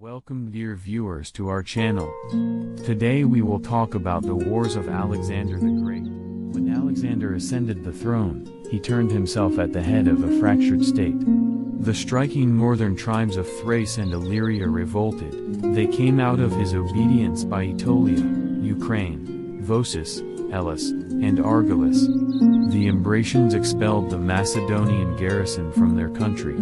Welcome dear viewers to our channel. Today we will talk about the wars of Alexander the Great. When Alexander ascended the throne, he turned himself at the head of a fractured state. The striking northern tribes of Thrace and Illyria revolted. They came out of his obedience by Aetolia, Ukraine, Vosus, Elis, and Argolis. The Ambracians expelled the Macedonian garrison from their country.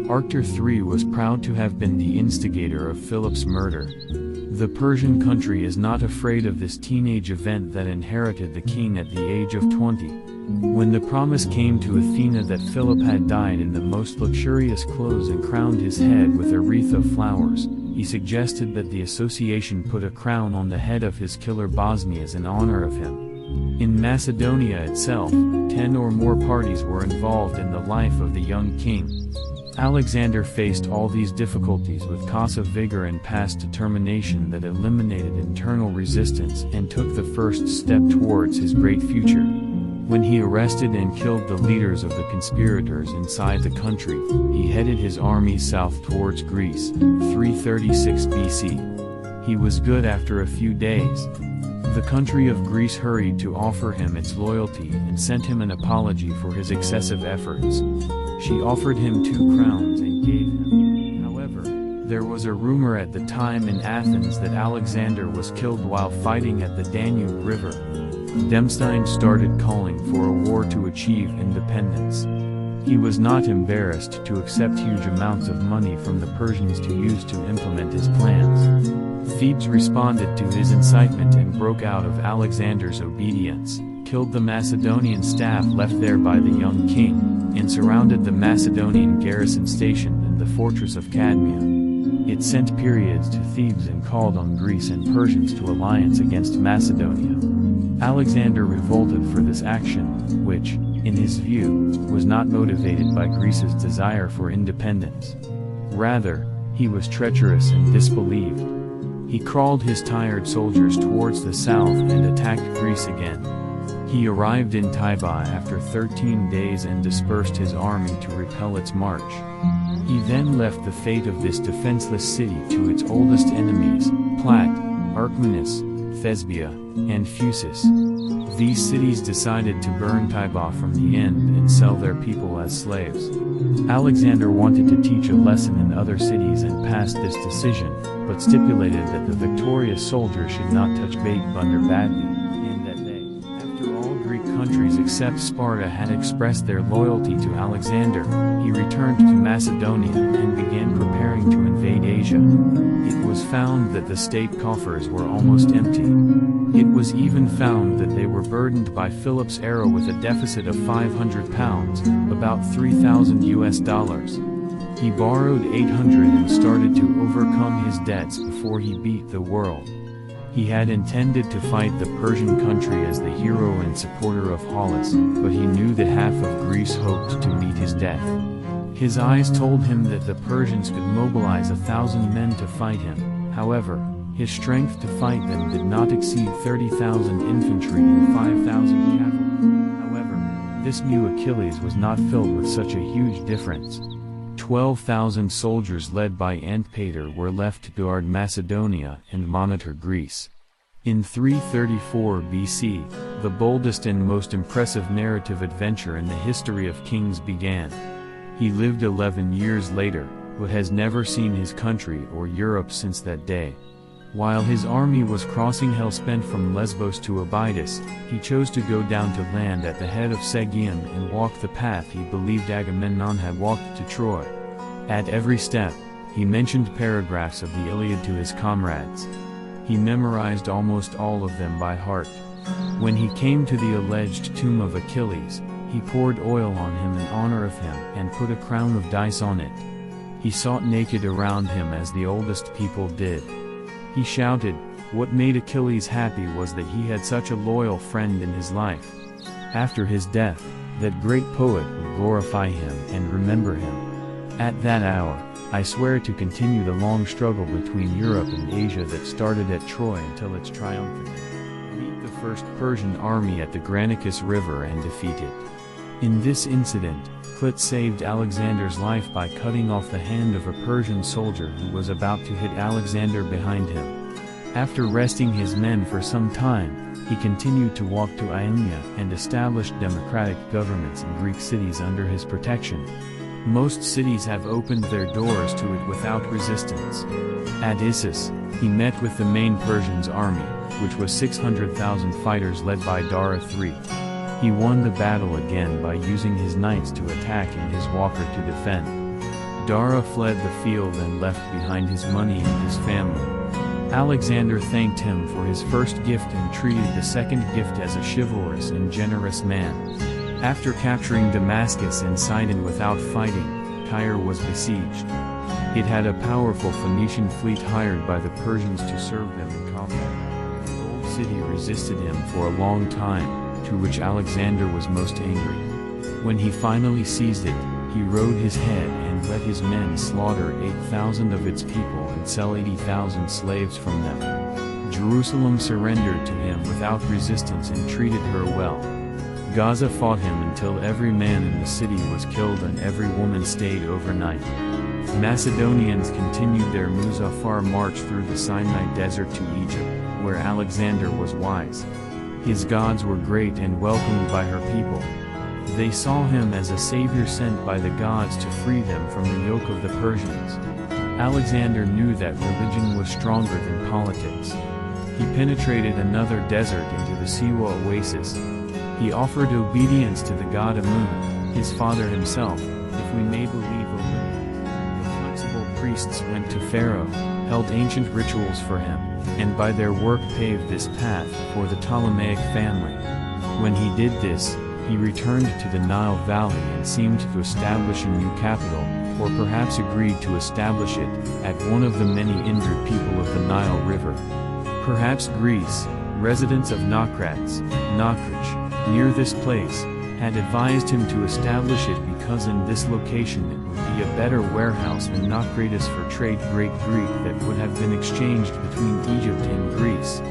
Arctor III was proud to have been the instigator of Philip's murder. The Persian country is not afraid of this teenage event that inherited the king at the age of 20. When the promise came to Athena that Philip had died in the most luxurious clothes and crowned his head with a wreath of flowers, he suggested that the association put a crown on the head of his killer Bosnias in honor of him. In Macedonia itself, 10 or more parties were involved in the life of the young king. Alexander faced all these difficulties with Casa vigor and past determination that eliminated internal resistance and took the first step towards his great future. When he arrested and killed the leaders of the conspirators inside the country, he headed his army south towards Greece, 336 BC. He was good after a few days. The country of Greece hurried to offer him its loyalty and sent him an apology for his excessive efforts. She offered him 2 crowns and gave him. However, there was a rumor at the time in Athens that Alexander was killed while fighting at the Danube River. Demosthenes started calling for a war to achieve independence. He was not embarrassed to accept huge amounts of money from the Persians to use to implement his plans. Thebes responded to his incitement and broke out of Alexander's obedience, killed the Macedonian staff left there by the young king, and surrounded the Macedonian garrison stationed in the fortress of Cadmea. It sent periods to Thebes and called on Greece and Persians to alliance against Macedonia. Alexander revolted for this action, which, in his view, was not motivated by Greece's desire for independence. Rather, he was treacherous and disbelieved. He crawled his tired soldiers towards the south and attacked Greece again. He arrived in Tyba after 13 days and dispersed his army to repel its march. He then left the fate of this defenseless city to its oldest enemies, Plat, Archmenus, Thesbia, and Phusis. These cities decided to burn Tyba from the end and sell their people as slaves. Alexander wanted to teach a lesson in other cities and passed this decision, but stipulated that the victorious soldiers should not touch bait Bunder badly, and that they, after all Greek countries except Sparta had expressed their loyalty to Alexander, he returned to Macedonia and began preparing to invade Asia. It was found that the state coffers were almost empty. It was even found that they were burdened by Philip's era with a deficit of 500 pounds, about $3,000. He borrowed 800 and started to overcome his debts before he beat the world. He had intended to fight the Persian country as the hero and supporter of Hollis, but he knew that half of Greece hoped to meet his death. His eyes told him that the Persians could mobilize 1,000 men to fight him. However, his strength to fight them did not exceed 30,000 infantry and 5,000 cavalry. However, this new Achilles was not filled with such a huge difference. 12,000 soldiers led by Antipater were left to guard Macedonia and monitor Greece. In 334 BC, the boldest and most impressive narrative adventure in the history of kings began. He lived 11 years later, but has never seen his country or Europe since that day. While his army was crossing Hellespont from Lesbos to Abydos, he chose to go down to land at the head of Segium and walk the path he believed Agamemnon had walked to Troy. At every step, he mentioned paragraphs of the Iliad to his comrades. He memorized almost all of them by heart. When he came to the alleged tomb of Achilles, he poured oil on him in honor of him and put a crown of dice on it. He sought naked around him as the oldest people did. He shouted, what made Achilles happy was that he had such a loyal friend in his life. After his death, that great poet would glorify him and remember him. At that hour, I swear to continue the long struggle between Europe and Asia that started at Troy until its triumphant. Meet the first Persian army at the Granicus River and defeat it. In this incident, Clit saved Alexander's life by cutting off the hand of a Persian soldier who was about to hit Alexander behind him. After resting his men for some time, he continued to walk to Ionia and established democratic governments in Greek cities under his protection. Most cities have opened their doors to it without resistance. At Issus, he met with the main Persian's army, which was 600,000 fighters led by Dara III. He won the battle again by using his knights to attack and his walker to defend. Dara fled the field and left behind his money and his family. Alexander thanked him for his first gift and treated the second gift as a chivalrous and generous man. After capturing Damascus and Sidon without fighting, Tyre was besieged. It had a powerful Phoenician fleet hired by the Persians to serve them in combat. The old city resisted him for a long time, to which Alexander was most angry. When he finally seized it, he rode his head and let his men slaughter 8,000 of its people and sell 80,000 slaves from them. Jerusalem surrendered to him without resistance and treated her well. Gaza fought him until every man in the city was killed and every woman stayed overnight. Macedonians continued their Muzaffar march through the Sinai desert to Egypt, where Alexander was wise. His gods were great and welcomed by her people. They saw him as a savior sent by the gods to free them from the yoke of the Persians. Alexander knew that religion was stronger than politics. He penetrated another desert into the Siwa oasis. He offered obedience to the god Amun, his father himself, if we may believe Olympians. The flexible priests went to Pharaoh, held ancient rituals for him, and by their work paved this path for the Ptolemaic family. When he did this, he returned to the Nile Valley and seemed to establish a new capital, or perhaps agreed to establish it, at one of the many injured people of the Nile River. Perhaps Greece, residents of Naucratis, near this place, had advised him to establish it because in this location it would be a better warehouse than Naucratis for trade. Great Greek that would have been exchanged between Egypt and Greece.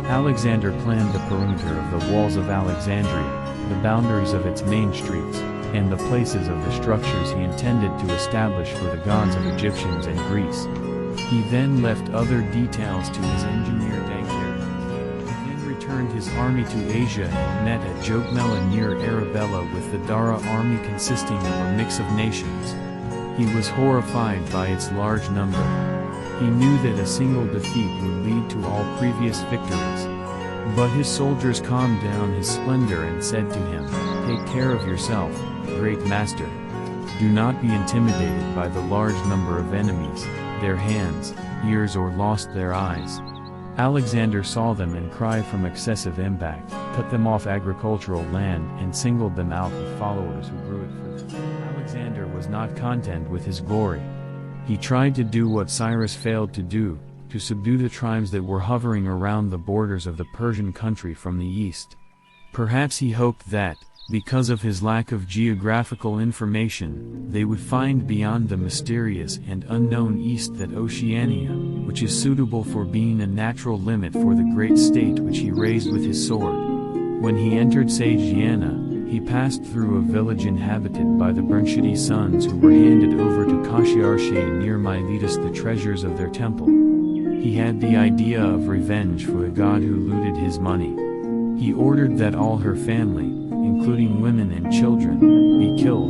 Alexander planned the perimeter of the walls of Alexandria, the boundaries of its main streets, and the places of the structures he intended to establish for the gods of Egyptians and Greece. He then left other details to his engineer Dankar. He then returned his army to Asia and met at Jokmela near Arabella with the Dara army consisting of a mix of nations. He was horrified by its large number. He knew that a single defeat would lead to all previous victories. But his soldiers calmed down his splendor and said to him, "Take care of yourself, great master. Do not be intimidated by the large number of enemies, their hands, ears or lost their eyes." Alexander saw them and cried from excessive impact, cut them off agricultural land and singled them out with followers who grew it for them. Alexander was not content with his glory. He tried to do what Cyrus failed to do, to subdue the tribes that were hovering around the borders of the Persian country from the east. Perhaps he hoped that, because of his lack of geographical information, they would find beyond the mysterious and unknown east that Oceania, which is suitable for being a natural limit for the great state which he raised with his sword. When he entered Sagiana, he passed through a village inhabited by the Bernshidi sons who were handed over to Kashiarshe near Miletus the treasures of their temple. He had the idea of revenge for a god who looted his money. He ordered that all her family, including women and children, be killed.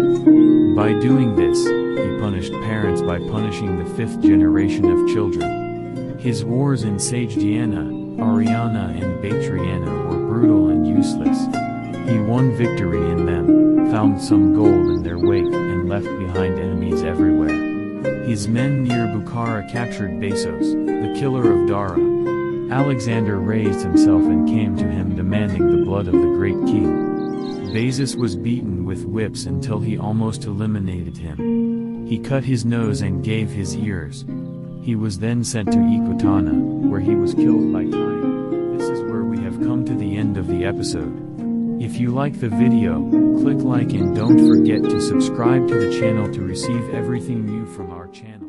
By doing this, he punished parents by punishing the fifth generation of children. His wars in Sagiana, Ariana and Bactriana were brutal and useless. He won victory in them, found some gold in their wake and left behind enemies everywhere. His men near Bukhara captured Bessos, the killer of Dara. Alexander raised himself and came to him demanding the blood of the great king. Bessos was beaten with whips until he almost eliminated him. He cut his nose and gave his ears. He was then sent to Ecbatana, where he was killed by time. This is where we have come to the end of the episode. If you like the video, click like and don't forget to subscribe to the channel to receive everything new from our channel.